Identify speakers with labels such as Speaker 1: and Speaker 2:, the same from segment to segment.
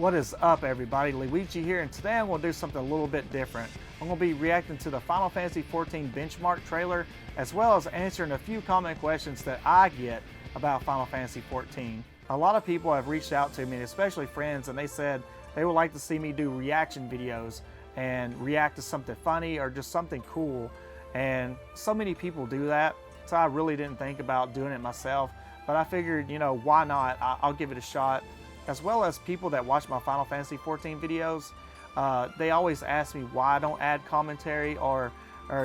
Speaker 1: What is up, everybody? LeeWeeGee here, and today I'm going to do something a little bit different. I'm going to be reacting to the Final Fantasy XIV Benchmark trailer, as well as answering a few common questions that I get about Final Fantasy XIV. A lot of people have reached out to me, especially friends, and they said they would like to see me do reaction videos and react to something funny or just something cool. And so many people do that, so I really didn't think about doing it myself. But I figured, you know, why not? I'll give it a shot. As well as people that watch my Final Fantasy XIV videos, they always ask me why I don't add commentary, or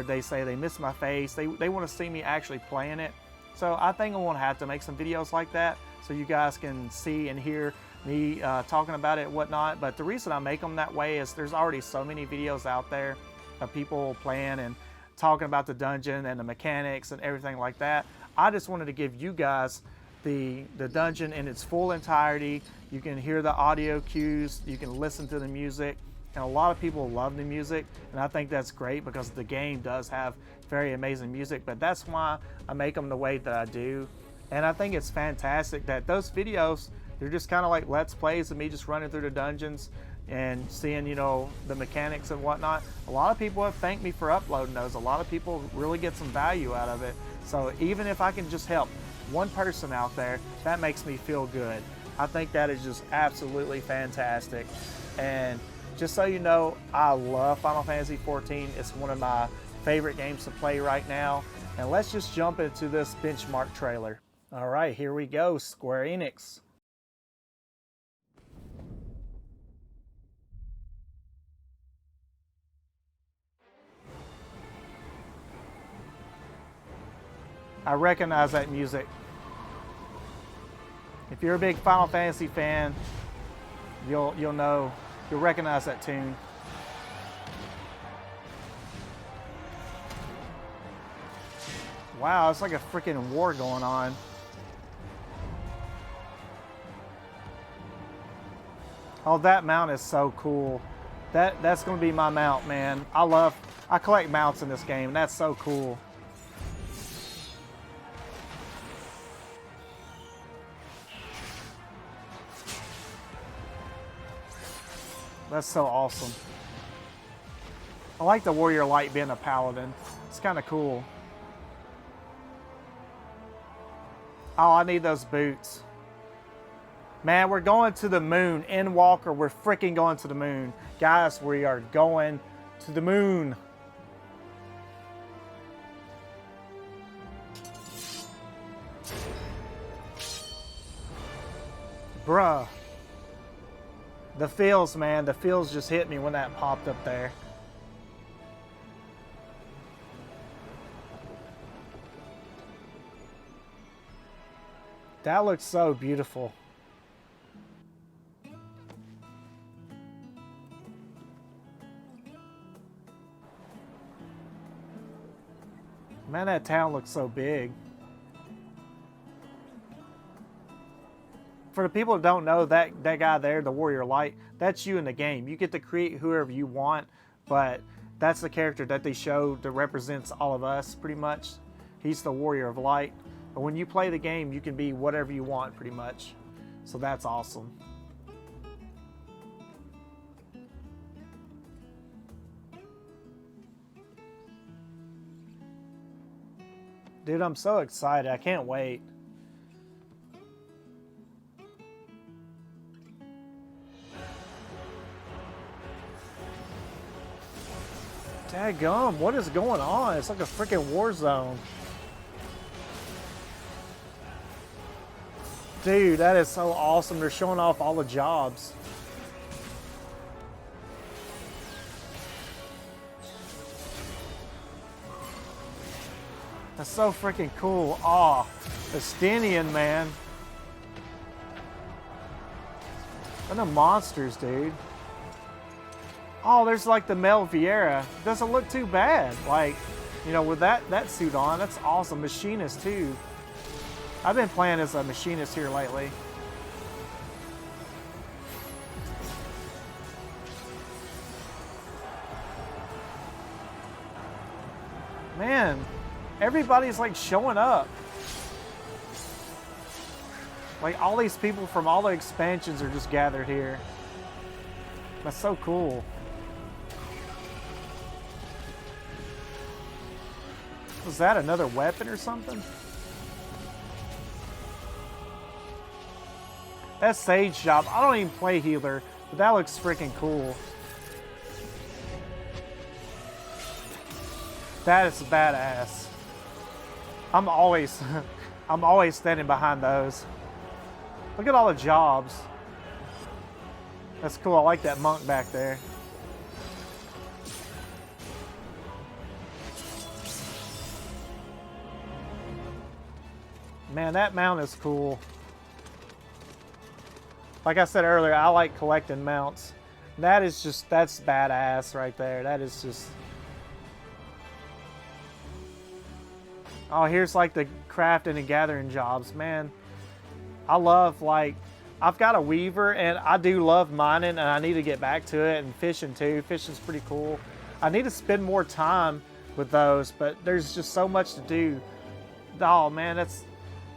Speaker 1: they say they miss my face. They want to see me actually playing it. So I think I'm going to have to make some videos like that so you guys can see and hear me talking about it and whatnot. But the reason I make them that way is there's already so many videos out there of people playing and talking about the dungeon and the mechanics and everything like that. I just wanted to give you guys the dungeon in its full entirety. You can hear the audio cues, you can listen to the music, and a lot of people love the music, and I think that's great because the game does have very amazing music, but that's why I make them the way that I do. And I think it's fantastic that those videos, they're just kind of like let's plays of me just running through the dungeons and seeing, you know, the mechanics and whatnot. A lot of people have thanked me for uploading those. A lot of people really get some value out of it. So even if I can just help one person out there, that makes me feel good. I think that is just absolutely fantastic. And just so you know, I love Final Fantasy XIV. It's one of my favorite games to play right now. And let's just jump into this benchmark trailer. All right, here we go, Square Enix. I recognize that music. If you're a big Final Fantasy fan, you'll know, you'll recognize that tune. Wow, it's like a freaking war going on. Oh, that mount is so cool. That's gonna be my mount, man. I collect mounts in this game. That's so cool. That's so awesome. I like the Warrior Light being a paladin. It's kind of cool. Oh, I need those boots. Man, we're going to the moon. Endwalker, we're freaking going to the moon. Guys, we are going to the moon. Bruh. The feels, man, the feels just hit me when that popped up there. That looks so beautiful. Man, that town looks so big. For the people that don't know, that guy there, the Warrior Light, that's you in the game. You get to create whoever you want, but that's the character that they show that represents all of us, pretty much. He's the Warrior of Light. But when you play the game, you can be whatever you want, pretty much. So that's awesome. Dude, I'm so excited. I can't wait. Daggum, what is going on? It's like a freaking war zone. Dude, that is so awesome. They're showing off all the jobs. That's so freaking cool. Aw, Estinian, man. And the monsters, dude. Oh, there's like the Mel Vieira. Doesn't look too bad. Like, you know, with that suit on, that's awesome. Machinist too. I've been playing as a machinist here lately. Man, everybody's like showing up. Like all these people from all the expansions are just gathered here. That's so cool. Was that another weapon or something? That Sage job, I don't even play healer, but that looks freaking cool. That is badass. I'm always standing behind those. Look at all the jobs. That's cool. I like that monk back there. Man, that mount is cool. Like I said earlier, I like collecting mounts. That is just, that's badass right there. That is just... Oh, here's like the crafting and gathering jobs. Man, I love, like, I've got a weaver and I do love mining and I need to get back to it, and fishing too. Fishing's pretty cool. I need to spend more time with those, but there's just so much to do. Oh man, that's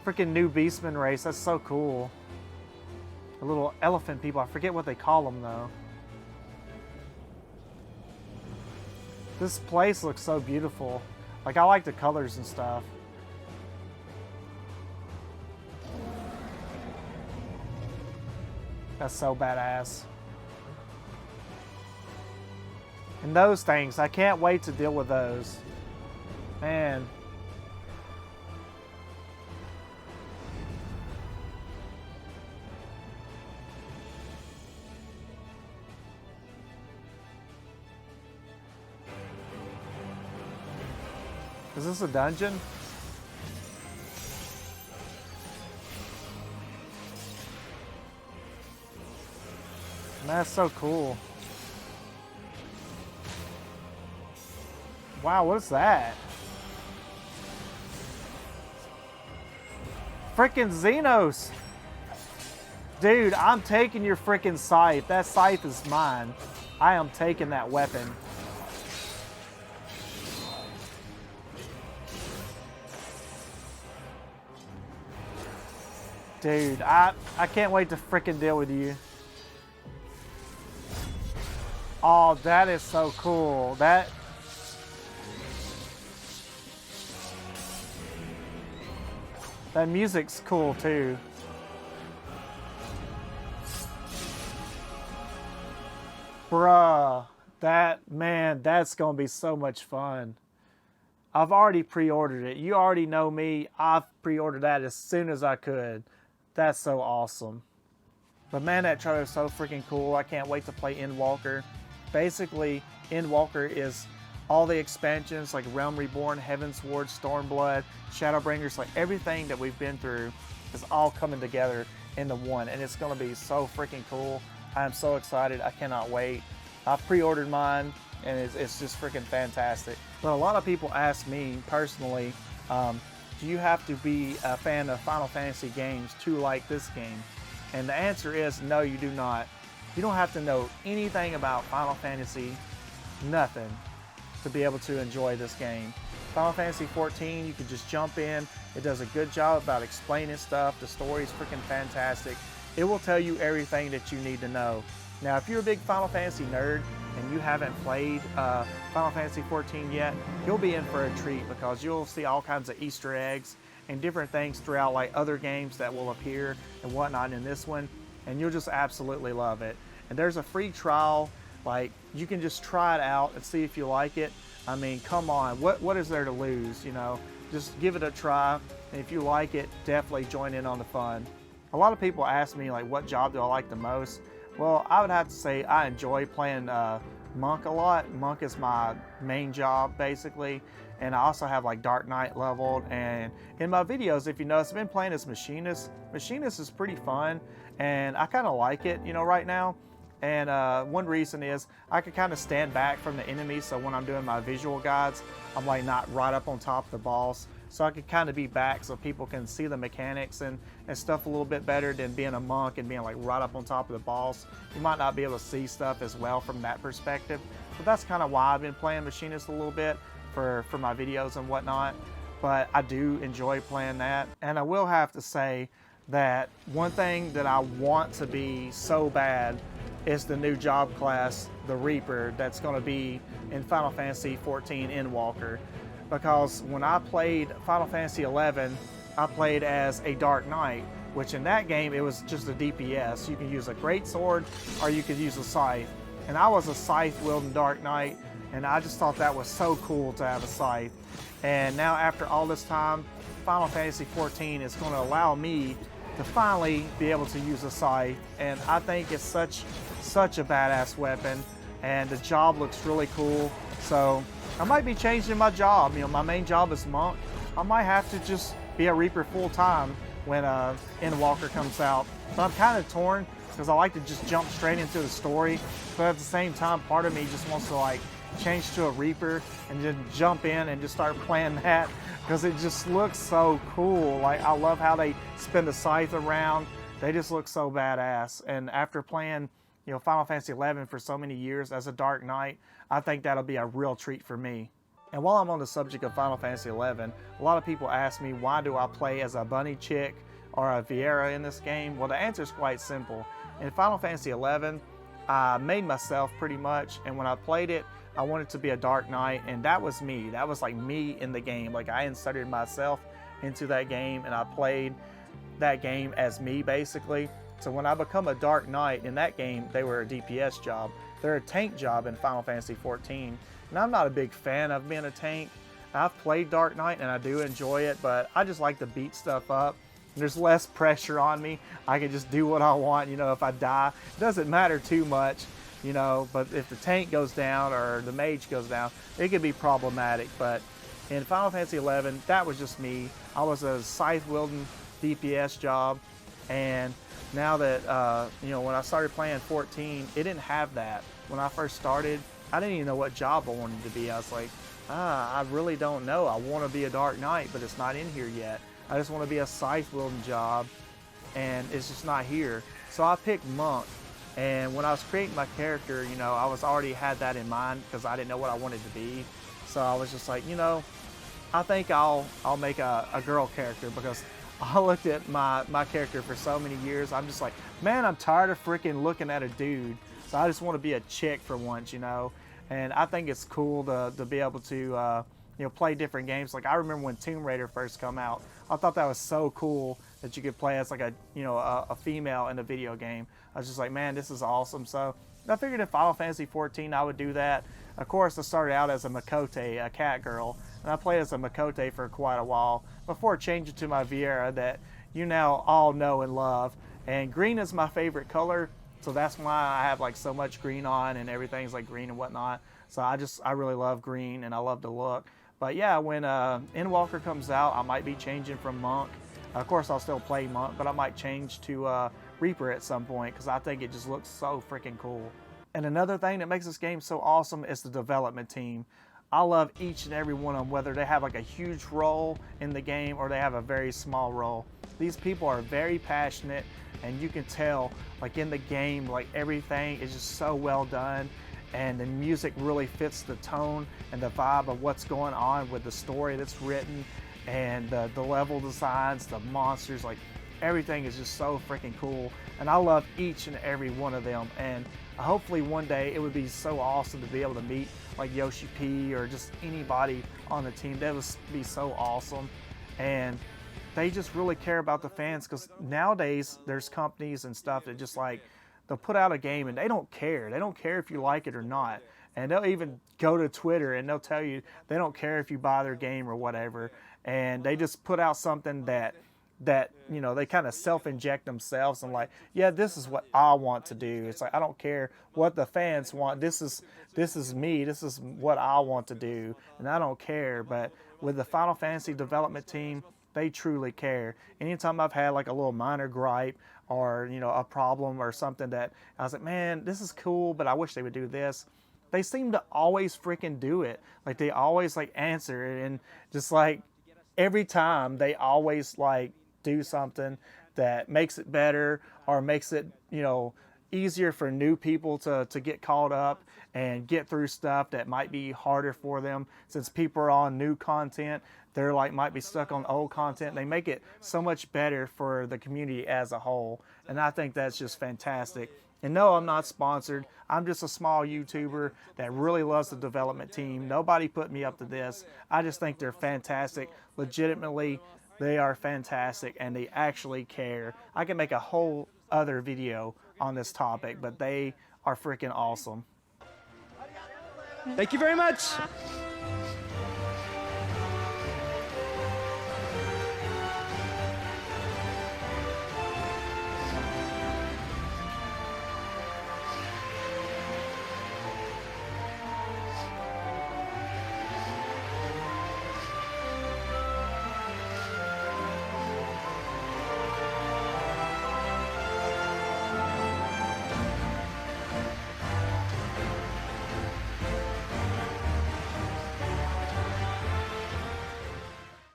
Speaker 1: freaking new Beastman race. That's so cool. The little elephant people, I forget what they call them though. This place looks so beautiful. Like, I like the colors and stuff. That's so badass. And those things, I can't wait to deal with those. Man. Is this a dungeon? That's so cool. Wow, what is that? Frickin' Xenos! Dude, I'm taking your frickin' scythe. That scythe is mine. I am taking that weapon. Dude, I can't wait to frickin' deal with you. Oh, that is so cool. That music's cool too. Bruh, that's gonna be so much fun. I've already pre-ordered it. You already know me. I've pre-ordered that as soon as I could. That's so awesome. But man, that trailer is so freaking cool. I can't wait to play Endwalker. Basically, Endwalker is all the expansions like Realm Reborn, Heaven's Ward, Stormblood, Shadowbringers, like everything that we've been through is all coming together into one, and it's going to be so freaking cool. I'm so excited. I cannot wait. I've pre-ordered mine, and it's just freaking fantastic. But a lot of people ask me personally, do you have to be a fan of Final Fantasy games to like this game? And the answer is no, you do not. You don't have to know anything about Final Fantasy, nothing, to be able to enjoy this game. Final Fantasy XIV, you can just jump in. It does a good job about explaining stuff. The story is freaking fantastic. It will tell you everything that you need to know. Now, if you're a big Final Fantasy nerd and you haven't played Final Fantasy XIV yet, you'll be in for a treat because you'll see all kinds of Easter eggs and different things throughout, like other games that will appear and whatnot in this one, and you'll just absolutely love it. And there's a free trial. Like, you can just try it out and see if you like it. I mean, come on, what is there to lose, you know? Just give it a try, and if you like it, definitely join in on the fun. A lot of people ask me, like, what job do I like the most? Well, I would have to say I enjoy playing Monk a lot. Monk is my main job, basically. And I also have, like, Dark Knight leveled. And in my videos, if you notice, I've been playing as Machinist. Machinist is pretty fun, and I kind of like it, you know, right now. And one reason is I can kind of stand back from the enemy, so when I'm doing my visual guides, I'm like not right up on top of the boss. So I can kind of be back so people can see the mechanics and stuff a little bit better than being a monk and being like right up on top of the boss. You might not be able to see stuff as well from that perspective. So that's kind of why I've been playing Machinist a little bit for my videos and whatnot. But I do enjoy playing that. And I will have to say that one thing that I want to be so bad is the new job class, the Reaper, that's going to be in Final Fantasy XIV Endwalker. Because when I played Final Fantasy XI, I played as a Dark Knight, which in that game it was just a DPS. You can use a great sword or you could use a scythe. And I was a scythe wielding Dark Knight, and I just thought that was so cool to have a scythe. And now after all this time, Final Fantasy XIV is going to allow me to finally be able to use a scythe, and I think it's such a badass weapon, and the job looks really cool. So I might be changing my job. You know, my main job is monk. I might have to just be a Reaper full time when Endwalker comes out. But I'm kind of torn because I like to just jump straight into the story, but at the same time, part of me just wants to like change to a Reaper and just jump in and just start playing that, because it just looks so cool. Like, I love how they spin the scythe around. They just look so badass. And after playing, you know, Final Fantasy XI for so many years as a Dark Knight, I think that'll be a real treat for me. And while I'm on the subject of Final Fantasy XI, a lot of people ask me, why do I play as a bunny chick or a Viera in this game? Well, the answer is quite simple. In Final Fantasy XI, I made myself pretty much, and when I played it, I wanted to be a Dark Knight, and that was me. That was like me in the game. Like, I inserted myself into that game, and I played that game as me, basically. So when I become a Dark Knight in that game, they were a DPS job. They're a tank job in Final Fantasy XIV, and I'm not a big fan of being a tank. I've played Dark Knight, and I do enjoy it, but I just like to beat stuff up. There's less pressure on me. I can just do what I want. You know, if I die, it doesn't matter too much. You know, but if the tank goes down or the mage goes down, it could be problematic. But in Final Fantasy XI, that was just me. I was a scythe-wielding DPS job, and now that, you know, when I started playing 14, it didn't have that. When I first started, I didn't even know what job I wanted to be. I was like, I really don't know. I want to be a Dark Knight, but it's not in here yet. I just want to be a scythe-wielding job, and it's just not here. So I picked Monk. And when I was creating my character, you know, I was already had that in mind because I didn't know what I wanted to be. So I was just like, you know, I think I'll make a girl character, because I looked at my character for so many years. I'm just like, man, I'm tired of freaking looking at a dude. So I just want to be a chick for once, you know. And I think it's cool to be able to, you know, play different games. Like, I remember when Tomb Raider first come out, I thought that was so cool that you could play as like a, you know, a female in a video game. I was just like, man, this is awesome. So I figured in Final Fantasy XIV I would do that. Of course, I started out as a Makote, a cat girl, and I played as a Makote for quite a while before changing to my Viera that you now all know and love. And green is my favorite color, so that's why I have like so much green on, and everything's like green and whatnot. So I really love green, and I love the look. But yeah, when Endwalker comes out, I might be changing from Monk. Of course, I'll still play Monk, but I might change to Reaper at some point, because I think it just looks so freaking cool. And another thing that makes this game so awesome is the development team. I love each and every one of them, whether they have like a huge role in the game or they have a very small role. These people are very passionate, and you can tell, like in the game, like everything is just so well done, and the music really fits the tone and the vibe of what's going on with the story that's written, and the level designs, the monsters, like everything is just so freaking cool. And I love each and every one of them, and hopefully one day it would be so awesome to be able to meet like Yoshi P or just anybody on the team. That would be so awesome. And they just really care about the fans, because nowadays there's companies and stuff that just like, they'll put out a game and they don't care. They don't care if you like it or not. And they'll even go to Twitter and they'll tell you they don't care if you buy their game or whatever. And they just put out something that you know, they kind of self-inject themselves and like, yeah, this is what I want to do. It's like, I don't care what the fans want. This is me. This is what I want to do, and I don't care. But with the Final Fantasy development team, they truly care. Anytime I've had like a little minor gripe or, you know, a problem or something that I was like, man, this is cool, but I wish they would do this, they seem to always freaking do it. Like, they always like answer it, and just like every time they always like do something that makes it better or makes it, you know, easier for new people to get caught up and get through stuff that might be harder for them, since people are on new content. They're like, might be stuck on old content. They make it so much better for the community as a whole, and I think that's just fantastic. And no, I'm not sponsored. I'm just a small YouTuber that really loves the development team. Nobody put me up to this. I just think they're fantastic. Legitimately, they are fantastic and they actually care. I can make a whole other video on this topic, but they are freaking awesome.
Speaker 2: Thank you very much.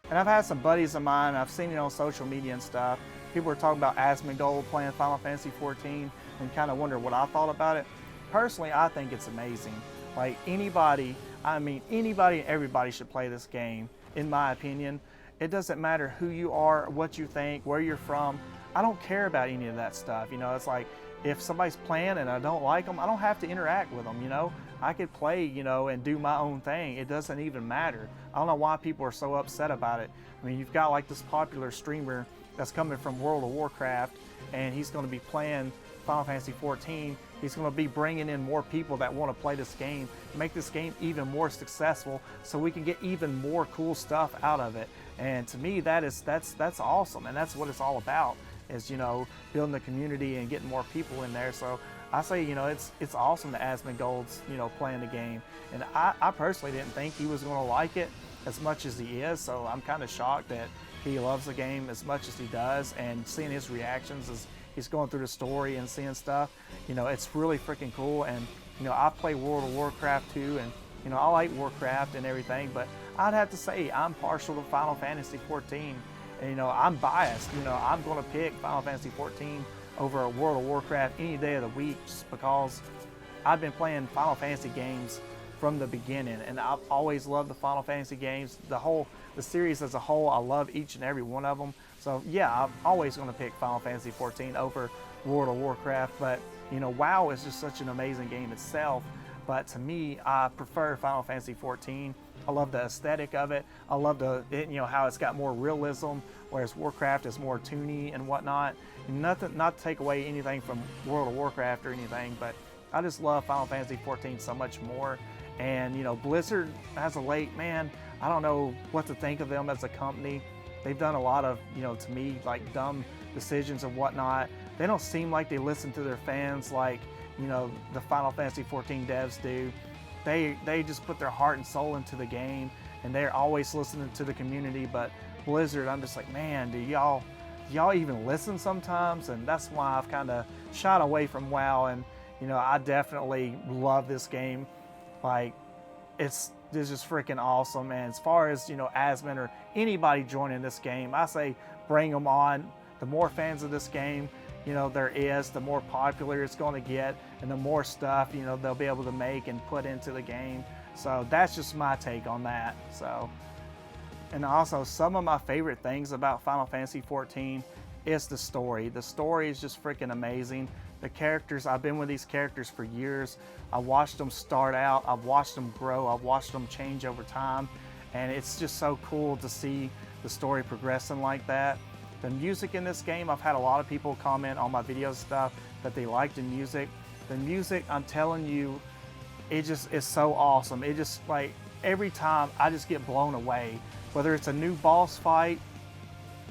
Speaker 1: And I've had some buddies of mine, I've seen it on social media and stuff. People were talking about Asmongold playing Final Fantasy XIV and kind of wonder what I thought about it. Personally, I think it's amazing. Like anybody and everybody should play this game, in my opinion. It doesn't matter who you are, what you think, where you're from. I don't care about any of that stuff. You know, it's like if somebody's playing and I don't like them, I don't have to interact with them, you know. I could play, you know, and do my own thing. It doesn't even matter. I don't know why people are so upset about it. I mean, you've got like this popular streamer that's coming from World of Warcraft, and he's going to be playing Final Fantasy XIV. He's going to be bringing in more people that want to play this game, make this game even more successful, so we can get even more cool stuff out of it. And to me, that's awesome, and that's what it's all about. Is, you know, building the community and getting more people in there. So I say, you know, it's awesome that Asmongold's, you know, playing the game. And I personally didn't think he was going to like it as much as he is. So I'm kind of shocked that he loves the game as much as he does. And seeing his reactions as he's going through the story and seeing stuff, you know, it's really freaking cool. And, you know, I play World of Warcraft too. And, you know, I like Warcraft and everything. But I'd have to say I'm partial to Final Fantasy XIV. And, you know, I'm biased. You know, I'm going to pick Final Fantasy XIV over World of Warcraft any day of the week just because I've been playing Final Fantasy games from the beginning, and I've always loved the Final Fantasy games. The series as a whole, I love each and every one of them. So yeah, I'm always going to pick Final Fantasy XIV over World of Warcraft. But you know, WoW is just such an amazing game itself. But to me, I prefer Final Fantasy XIV. I love the aesthetic of it. I love you know, how it's got more realism, whereas Warcraft is more toony and whatnot. Nothing, not to take away anything from World of Warcraft or anything, but I just love Final Fantasy XIV so much more. And you know, Blizzard, as of late, man, I don't know what to think of them as a company. They've done a lot of, you know, to me, like dumb decisions and whatnot. They don't seem like they listen to their fans like, you know, the Final Fantasy XIV devs do. They just put their heart and soul into the game, and they're always listening to the community. But Blizzard, I'm just like, man, do y'all even listen sometimes? And that's why I've kind of shied away from WoW. And you know, I definitely love this game. Like, it's just freaking awesome. And as far as, you know, Asmon or anybody joining this game, I say bring them on. The more fans of this game, you know, there is, the more popular it's going to get, and the more stuff, you know, they'll be able to make and put into the game. So that's just my take on that. So, and also some of my favorite things about Final Fantasy XIV is the story. The story is just freaking amazing. The characters, I've been with these characters for years. I watched them start out, I've watched them grow, I've watched them change over time, and it's just so cool to see the story progressing like that. The music in this game, I've had a lot of people comment on my video stuff that they like the music. The music, I'm telling you, it just is so awesome. It just, like, every time I just get blown away. Whether it's a new boss fight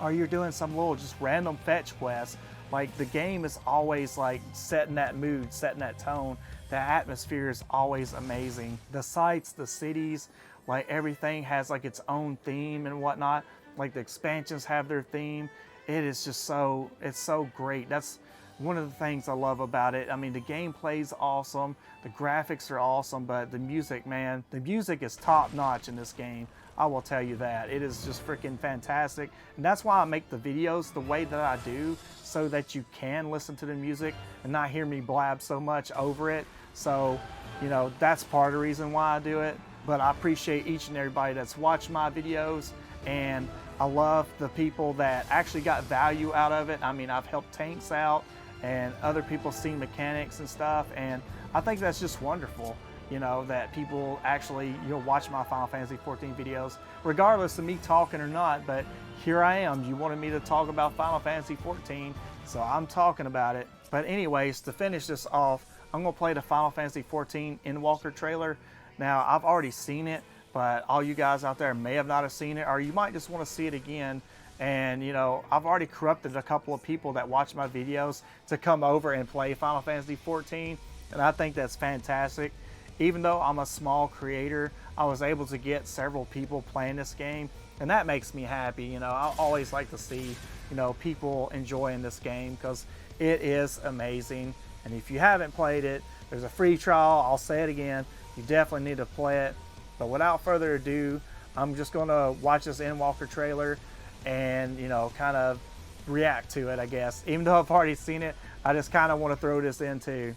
Speaker 1: or you're doing some little just random fetch quest, like the game is always like setting that mood, setting that tone. The atmosphere is always amazing. The sights, the cities, like everything has like its own theme and whatnot. Like the expansions have their theme. It is just so, it's so great. That's one of the things I love about it. I mean, the gameplay's awesome, the graphics are awesome, but the music, man, the music is top notch in this game. I will tell you that. It is just freaking fantastic. And that's why I make the videos the way that I do, so that you can listen to the music and not hear me blab so much over it. So, you know, that's part of the reason why I do it. But I appreciate each and everybody that's watched my videos, and I love the people that actually got value out of it. I mean, I've helped tanks out, and other people see mechanics and stuff, and I think that's just wonderful, you know, that people actually, you'll watch my Final Fantasy XIV videos, regardless of me talking or not, but here I am. You wanted me to talk about Final Fantasy XIV, so I'm talking about it. But anyways, to finish this off, I'm gonna play the Final Fantasy XIV Endwalker trailer. Now, I've already seen it, but all you guys out there may have not have seen it, or you might just want to see it again. And you know, I've already corrupted a couple of people that watch my videos to come over and play Final Fantasy XIV, and I think that's fantastic. Even though I'm a small creator, I was able to get several people playing this game, and that makes me happy. You know, I always like to see, you know, people enjoying this game because it is amazing. And if you haven't played it, there's a free trial. I'll say it again, you definitely need to play it. But without further ado, I'm just going to watch this Endwalker trailer and, you know, kind of react to it, I guess. Even though I've already seen it, I just kind of want to throw this in too.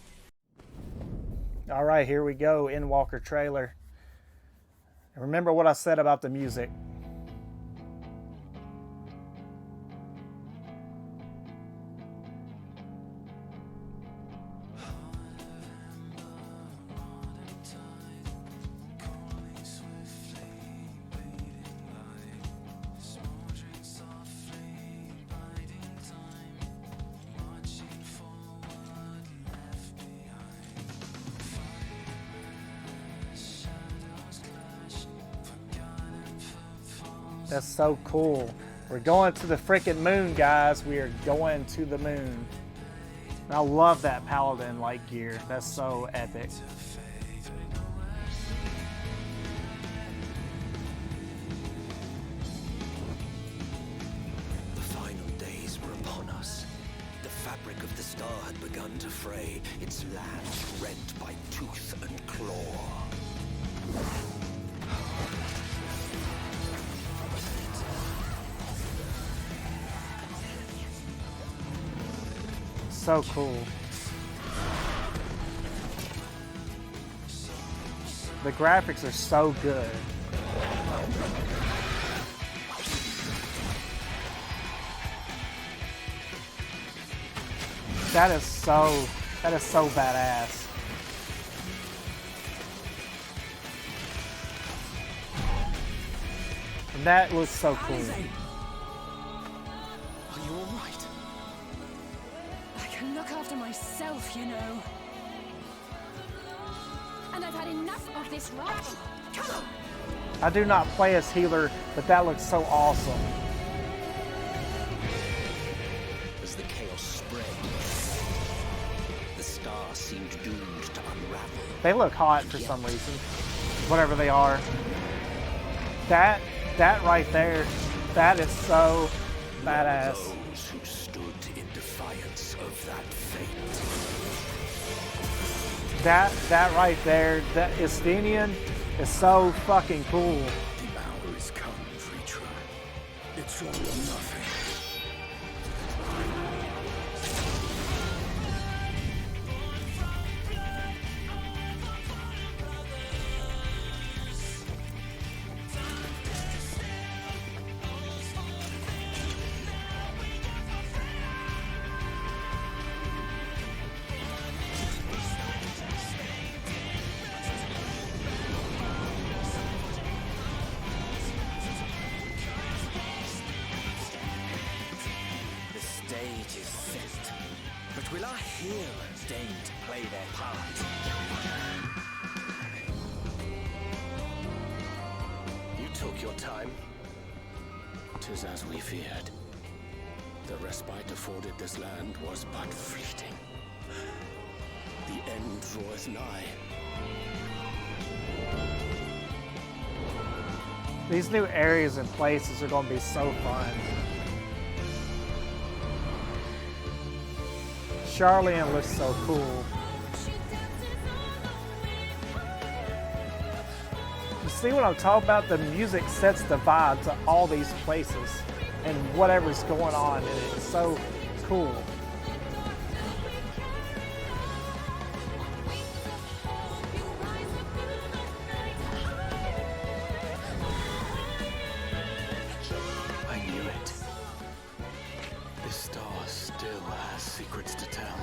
Speaker 1: All right, here we go, Endwalker trailer. And remember what I said about the music. That's so cool. We're going to the freaking moon, guys. We are going to the moon. And I love that paladin like gear. That's so epic.
Speaker 2: The final days were upon us. The fabric of the star had begun to fray, its land rent by tooth and claw.
Speaker 1: So cool. The graphics are so good. That is so badass. And that looks so cool.
Speaker 2: Are you all right?
Speaker 3: I can look after myself, you know. And I've had enough of this rot. Come on!
Speaker 1: I do not play as healer, but that looks so awesome.
Speaker 2: As the chaos spread, the star seemed doomed to unravel.
Speaker 1: They look hot for some reason. Whatever they are. That right there, that is so badass.
Speaker 2: Those who stood in defiance of that fate.
Speaker 1: That right there, that Estinian is so fucking cool.
Speaker 2: The hour is come, Freetra. It's all or nothing. Stage is set, but will our heroes deign to play their part? You took your time. 'Tis as we feared. The respite afforded this land was but fleeting. The end draws nigh.
Speaker 1: These new areas and places are going to be so fun. Charlian looks so cool. You see what I'm talking about? The music sets the vibe to all these places and whatever's going on in it. It's so cool.
Speaker 2: I knew it. This star still has secrets to tell.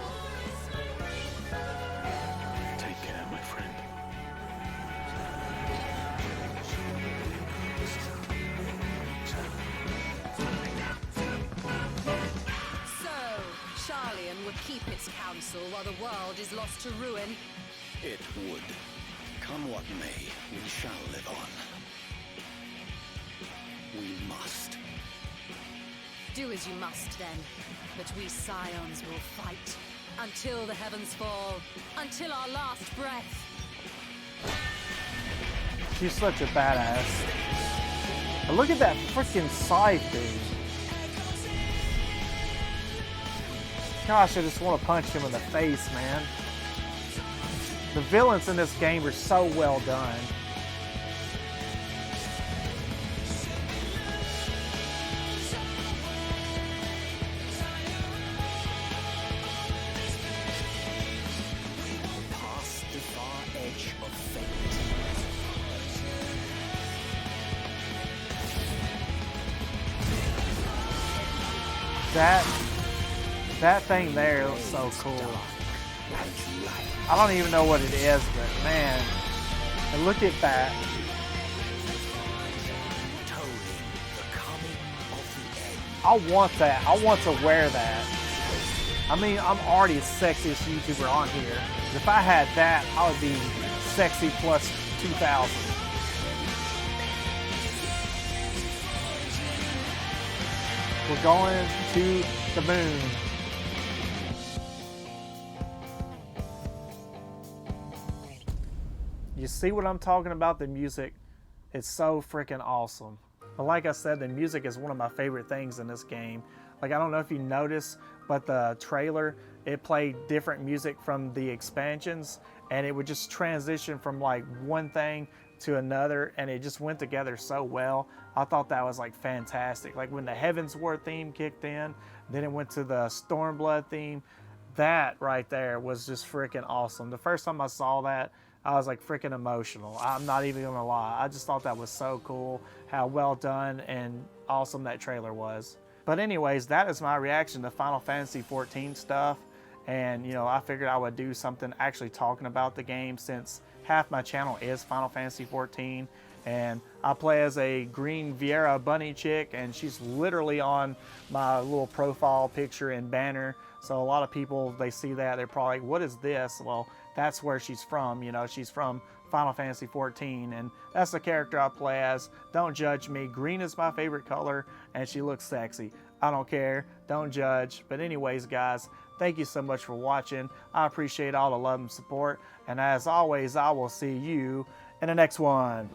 Speaker 3: its counsel while the world is lost to ruin?
Speaker 2: It would. Come what may, we shall live on. We must.
Speaker 3: Do as you must, then. But we scions will fight. Until the heavens fall. Until our last breath.
Speaker 1: She's such a badass. And look at that freaking scythe, dude. Gosh, I just want to punch him in the face, man. The villains in this game are so well done.
Speaker 2: Past the far edge of fate.
Speaker 1: That thing there looks so cool. I don't even know what it is, but man, and look at that. I want that. I want to wear that. I mean, I'm already the sexiest YouTuber on here. If I had that, I would be sexy plus 2,000. We're going to the moon. You see what I'm talking about? The music, it's so freaking awesome. But like I said, the music is one of my favorite things in this game. Like, I don't know if you noticed, but the trailer, it played different music from the expansions, and it would just transition from like one thing to another, and it just went together so well. I thought that was like fantastic. Like when the Heavens War theme kicked in, then it went to the Stormblood theme. That right there was just freaking awesome. The first time I saw that, I was like freaking emotional. I'm not even gonna lie. I just thought that was so cool, how well done and awesome that trailer was. But anyways, that is my reaction to Final Fantasy XIV stuff. And you know, I figured I would do something actually talking about the game, since half my channel is Final Fantasy XIV. And I play as a green Viera bunny chick, and she's literally on my little profile picture and banner. So a lot of people, they see that, they're probably like, what is this? Well, that's where she's from. You know, she's from Final Fantasy XIV, and that's the character I play as. Don't judge me. Green is my favorite color, and she looks sexy. I don't care. Don't judge. But anyways, guys, thank you so much for watching. I appreciate all the love and support. And as always, I will see you in the next one.